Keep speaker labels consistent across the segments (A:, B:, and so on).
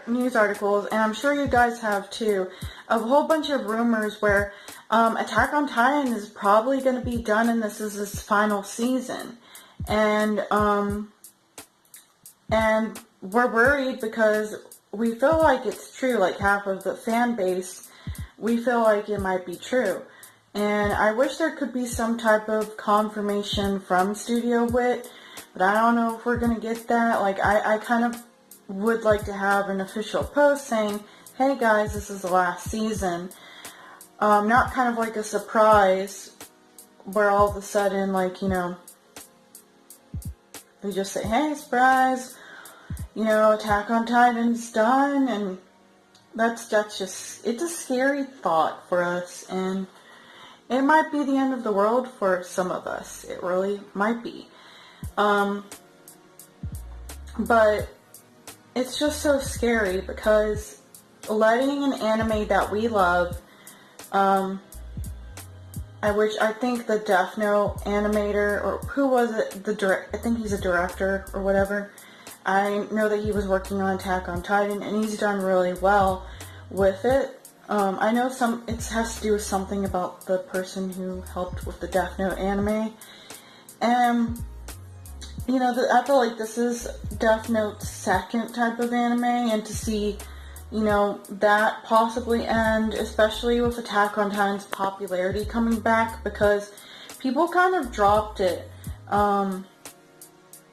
A: news articles, and I'm sure you guys have too, of a whole bunch of rumors where Attack on Titan is probably going to be done and this is its final season. And we're worried because we feel like it's true, like half of the fan base, we feel like it might be true. And I wish there could be some type of confirmation from Studio Wit, but I don't know if we're going to get that. Like, I kind of would like to have an official post saying, hey guys, this is the last season. Not kind of like a surprise where all of a sudden, like, you know, they just say, hey, surprise, you know, Attack on Titan's done, and that's just, it's a scary thought for us, and it might be the end of the world for some of us. It really might be. But it's just so scary because letting an anime that we love, I think the Death Note animator, or who was it, I think he's a director or whatever. I know that he was working on Attack on Titan, and he's done really well with it. I know it has to do with something about the person who helped with the Death Note anime. And, you know, I feel like this is Death Note's second type of anime, and to see, you know, that possibly end, especially with Attack on Titan's popularity coming back, because people kind of dropped it. And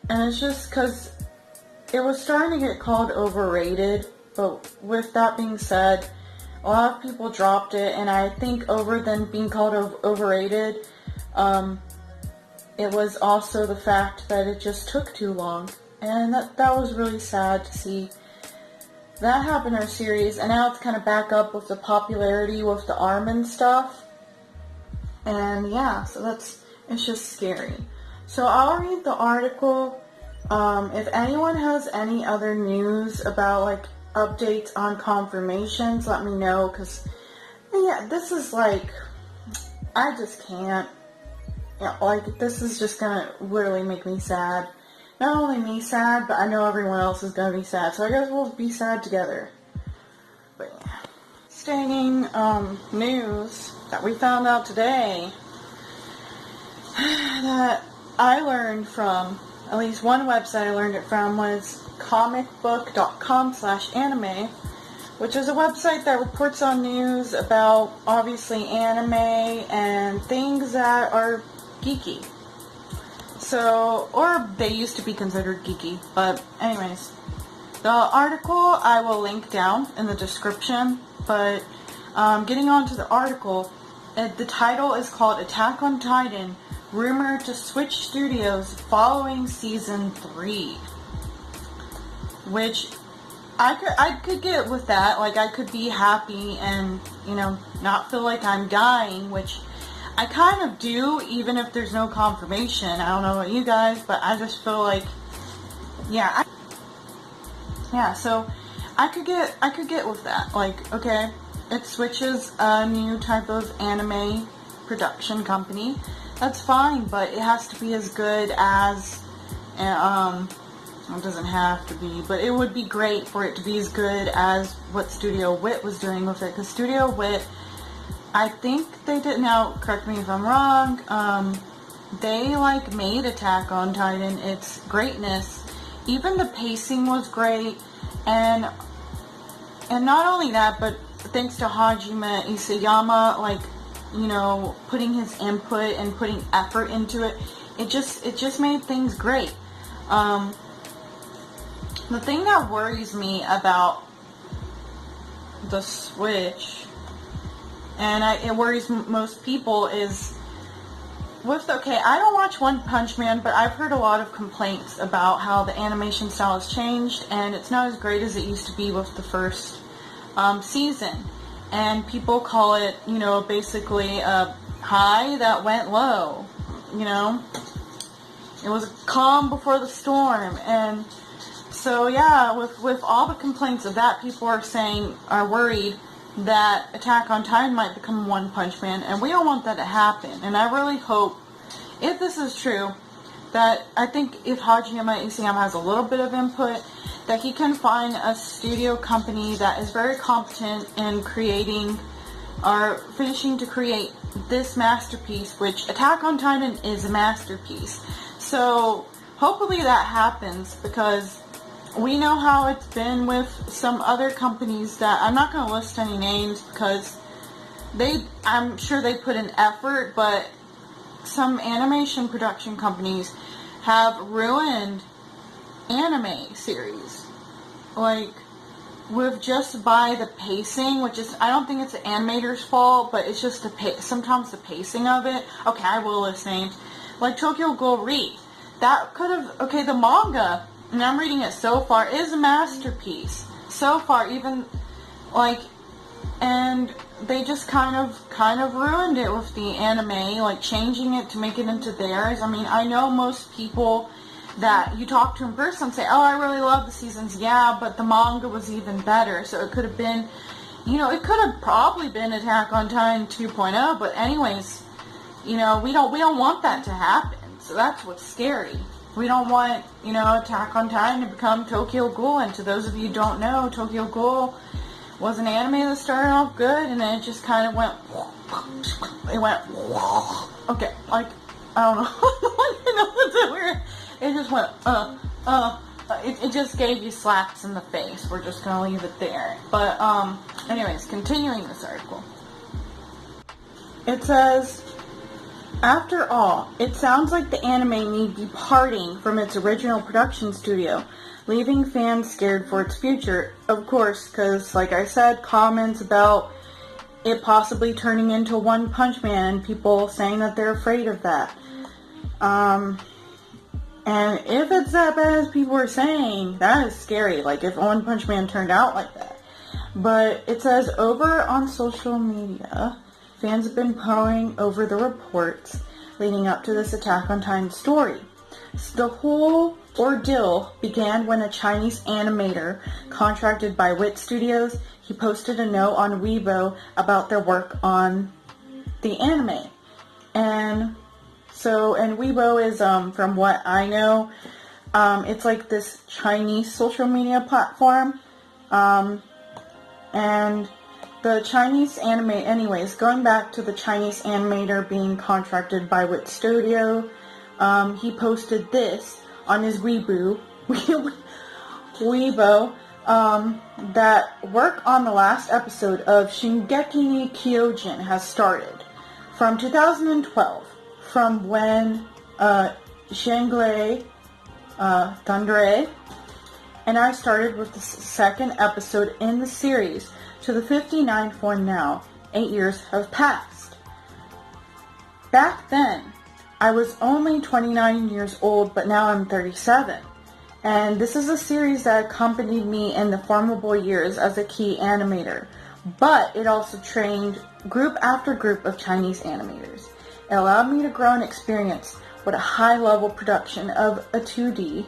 A: it's just because it was starting to get called overrated, but with that being said, a lot of people dropped it, and I think over than being called overrated, it was also the fact that it just took too long, and that was really sad to see that happen in our series. And now it's kind of back up with the popularity with the Armin stuff, and yeah, so it's just scary. So I'll read the article. If anyone has any other news about, like, updates on confirmations, let me know, because, yeah, this is, like, I just can't, you know, like, this is just gonna literally make me sad. Not only me sad, but I know everyone else is gonna be sad, so I guess we'll be sad together. But, yeah. Stating, news that we found out today that I learned from, at least one website I learned it from was comicbook.com/anime, which is a website that reports on news about, obviously, anime and things that are geeky. So, or they used to be considered geeky, but anyways, the article I will link down in the description, but getting on to the article, the title is called Attack on Titan, Rumored to Switch Studios Following Season 3. Which, I could get with that. Like, I could be happy and, you know, not feel like I'm dying, which I kind of do, even if there's no confirmation. I don't know about you guys, but I just feel like, yeah, so I could get with that. Like, okay, it switches a new type of anime production company. That's fine, but it has to be as good as, it doesn't have to be, but it would be great for it to be as good as what Studio Wit was doing with it, because Studio Wit, I think they did, now correct me if I'm wrong, they, like, made Attack on Titan its greatness. Even the pacing was great, and not only that, but thanks to Hajime Isayama, like, you know, putting his input and putting effort into it, it just made things great. The thing that worries me about the Switch, and it worries most people, is okay, I don't watch One Punch Man, but I've heard a lot of complaints about how the animation style has changed, and it's not as great as it used to be with the first season. And people call it, you know, basically a high that went low, you know? It was a calm before the storm, and so, yeah, with all the complaints of that, people are worried that Attack on Titan might become One Punch Man, and we don't want that to happen. And I really hope, if this is true, that I think if Hajime Isayama has a little bit of input, that he can find a studio company that is very competent in creating or finishing to create this masterpiece, which Attack on Titan is a masterpiece. So hopefully that happens, because we know how it's been with some other companies that I'm not going to list any names, because I'm sure they put in effort, but some animation production companies have ruined anime series, like with just by the pacing, which is, I don't think it's the animator's fault, but it's just sometimes the pacing of it. Okay, I will list names, like Tokyo Ghoul Re. That could have, okay, the manga, and I'm reading it so far, is a masterpiece so far, even like, and they just kind of ruined it with the anime, like changing it to make it into theirs. I mean, I know most people that you talk to in person say, oh, I really love the seasons. Yeah, but the manga was even better. So it could have been, it could have probably been Attack on Titan 2.0. But anyways, we don't want that to happen. So that's what's scary. We don't want, Attack on Titan to become Tokyo Ghoul. And to those of you who don't know, Tokyo Ghoul was an anime that started off good, and then it just kind of went, okay, like, I don't know, it just went, it just gave you slaps in the face. We're just gonna leave it there. But, anyways, continuing this article. It says, after all, it sounds like the anime may be parting from its original production studio, leaving fans scared for its future. Of course, because, like I said, comments about it possibly turning into One Punch Man, and people saying that they're afraid of that. And if it's that bad as people are saying, that is scary. Like, if One Punch Man turned out like that. But it says, over on social media, fans have been poring over the reports leading up to this Attack on Titan story. The whole ordeal began when a Chinese animator contracted by Wit Studios, he posted a note on Weibo about their work on the anime. And Weibo is, from what I know, it's like this Chinese social media platform. And the Chinese anyways, going back to the Chinese animator being contracted by Wit Studio, he posted this on his Weibo, that work on the last episode of Shingeki no Kyojin has started. From 2012, from when Shangri Thundere and I started with the second episode in the series to the 59th one now. 8 years have passed. Back then, I was only 29 years old, but now I'm 37. And this is a series that accompanied me in the formidable years as a key animator. But it also trained group after group of Chinese animators. It allowed me to grow and experience what a high-level production of a 2D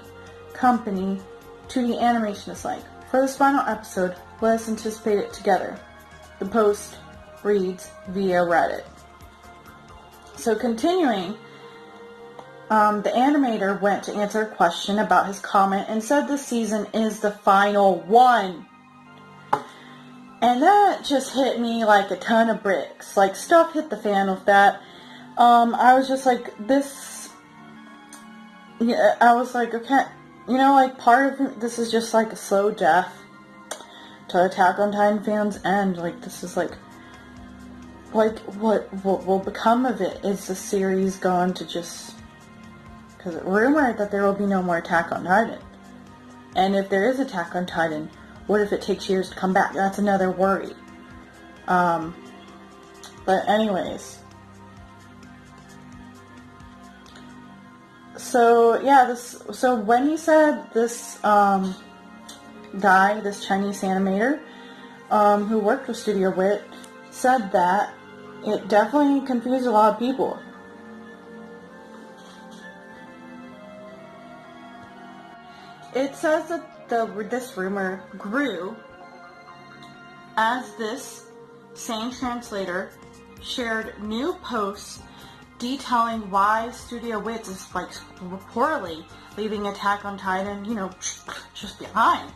A: animation is like. For this final episode, let us anticipate it together. The post reads via Reddit. So continuing, the animator went to answer a question about his comment and said the season is the final one. And that just hit me like a ton of bricks. Like, stuff hit the fan with that. I was just like, I was like, okay, like, part of this is just like a slow death to Attack on Titan fans, and like, this is like what will become of it? Is the series going to just, because it rumored that there will be no more Attack on Titan, and if there is Attack on Titan, what if it takes years to come back? That's another worry. But anyways, so yeah, so when he said this guy, this Chinese animator, who worked with Studio Wit, said that, it definitely confused a lot of people. It says that this rumor grew as this same translator shared new posts detailing why Studio Wit is like reportedly leaving Attack on Titan, you know, just behind.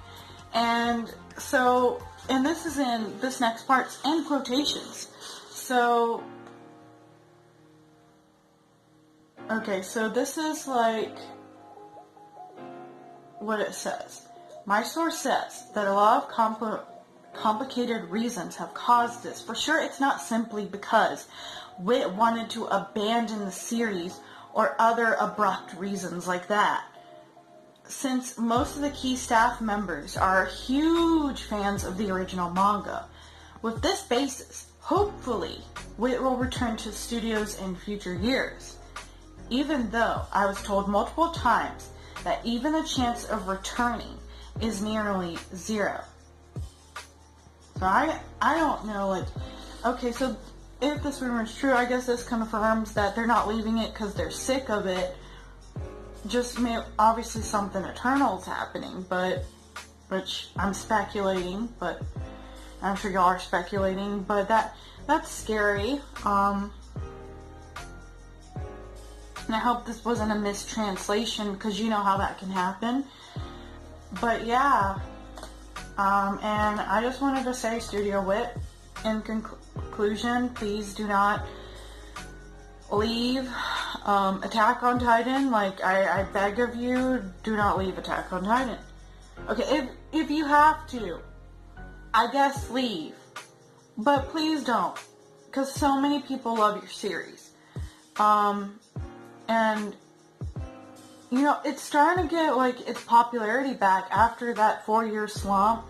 A: And so, and this is in, this next part's in quotations. So, okay, so this is like what it says. My source says that a lot of complicated reasons have caused this. For sure, it's not simply because Wit wanted to abandon the series or other abrupt reasons like that. Since most of the key staff members are huge fans of the original manga, with this basis, hopefully, Wit will return to studios in future years. Even though I was told multiple times that even the chance of returning is nearly zero. So I don't know, like, okay, so if this rumor is true, I guess this confirms that they're not leaving it because they're sick of it. Just obviously something eternal is happening, but, which I'm speculating, but I'm sure y'all are speculating, but that's scary. And I hope this wasn't a mistranslation, because you know how that can happen. But yeah, and I just wanted to say, Studio Wit, in conclusion, please do not leave Attack on Titan. Like, I beg of you, do not leave Attack on Titan. Okay, if you have to, I guess leave. But please don't, because so many people love your series. And, you know, it's starting to get, like, its popularity back after that 4-year slump.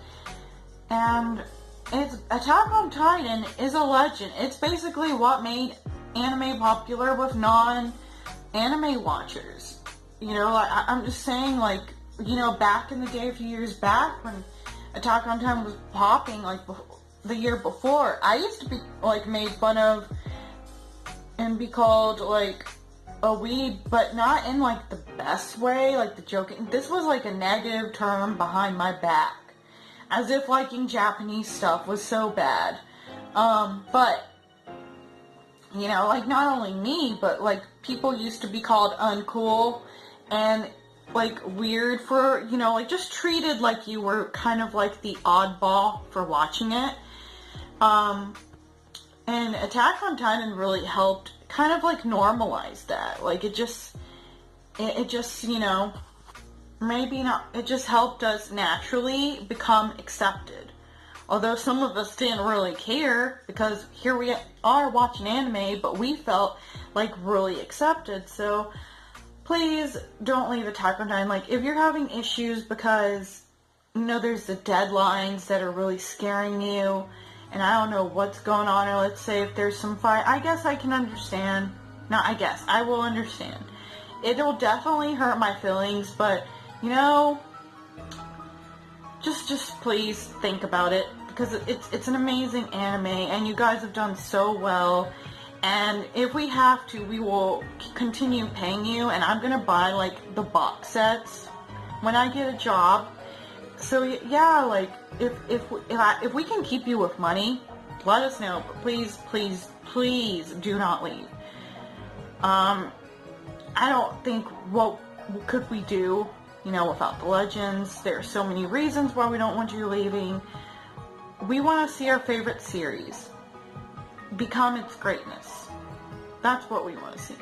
A: And Attack on Titan is a legend. It's basically what made anime popular with non-anime watchers. You know, like, I'm just saying, like, you know, back in the day, a few years back, when Attack on Titan was popping, like, the year before, I used to be, like, made fun of and be called, like, a weeb, but not in, like, the best way, like, the joking. This was, like, a negative term behind my back. As if liking Japanese stuff was so bad. But, you know, like, not only me, but, like, people used to be called uncool and, like, weird for, you know, like, just treated like you were kind of like the oddball for watching it. And Attack on Titan really helped kind of, like, normalize that. Like, it just, you know, maybe not, it just helped us naturally become accepted. Although some of us didn't really care, because here we are watching anime, but we felt, like, really accepted. So, please don't leave Attack on Titan. Like, if you're having issues because, you know, there's the deadlines that are really scaring you, and I don't know what's going on, or let's say if there's some fight, I guess I can understand. Not I guess, I will understand. It'll definitely hurt my feelings, but, you know, just please think about it, because it's an amazing anime, and you guys have done so well, and if we have to, we will continue paying you, and I'm gonna buy, like, the box sets when I get a job. So yeah, like, if we can keep you with money, let us know, but please do not leave. I don't think, what could we do, you know, without the legends? There are so many reasons why we don't want you leaving. We want to see our favorite series become its greatness. That's what we want to see.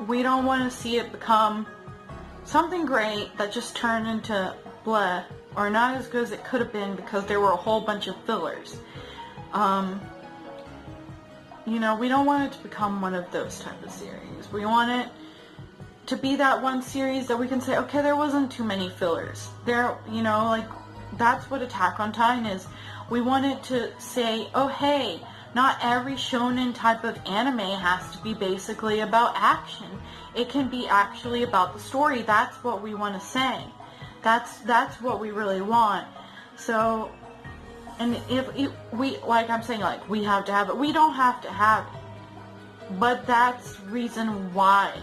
A: We don't want to see it become something great that just turned into bleh, or not as good as it could have been because there were a whole bunch of fillers. You know, we don't want it to become one of those type of series. We want it to be that one series that we can say, okay, there wasn't too many fillers. There, you know, like, that's what Attack on Titan is. We want it to say, oh, hey, not every shonen type of anime has to be basically about action. It can be actually about the story. That's what we want to say. That's what we really want. So, and if we, like I'm saying, like, we have to have it. We don't have to have it. But that's reason why,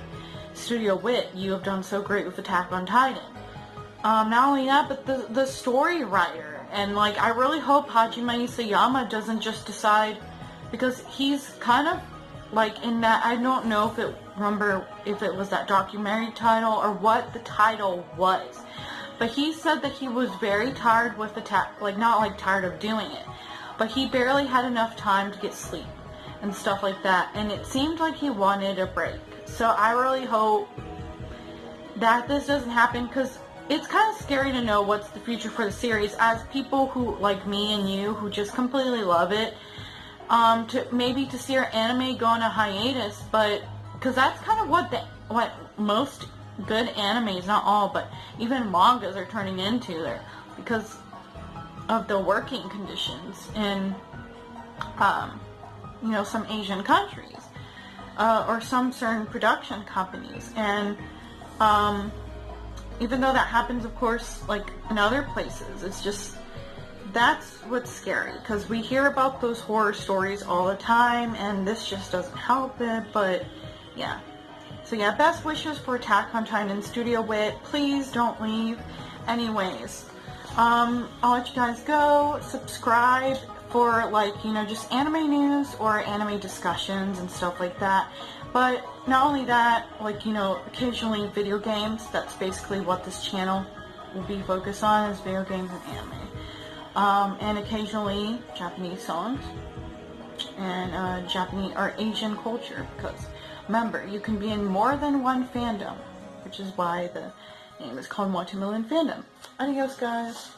A: Studio Wit, you have done so great with Attack on Titan. Not only that, but the story writer. And, like, I really hope Hajime Isayama doesn't just decide, because he's kind of like in that, I don't know if it was that documentary title or what the title was, but he said that he was very tired with the like not like tired of doing it, but he barely had enough time to get sleep and stuff like that, and it seemed like he wanted a break. So I really hope that this doesn't happen, because it's kind of scary to know what's the future for the series, as people who, like me and you, who just completely love it, to see our anime go on a hiatus, but, because that's kind of what most good animes, not all, but even mangas are turning into there, because of the working conditions in, some Asian countries, or some certain production companies, and, even though that happens, of course, like in other places, it's just, that's what's scary, because we hear about those horror stories all the time, and this just doesn't help it, but, yeah. So yeah, best wishes for Attack on Titan Studio Wit. Please don't leave. Anyways, I'll let you guys go. Subscribe for, like, just anime news or anime discussions and stuff like that. But not only that, like, occasionally video games. That's basically what this channel will be focused on, is video games and anime. And occasionally Japanese songs and Japanese or Asian culture, because remember, you can be in more than one fandom, which is why the name is called Watermelon Fandom. Adios, guys.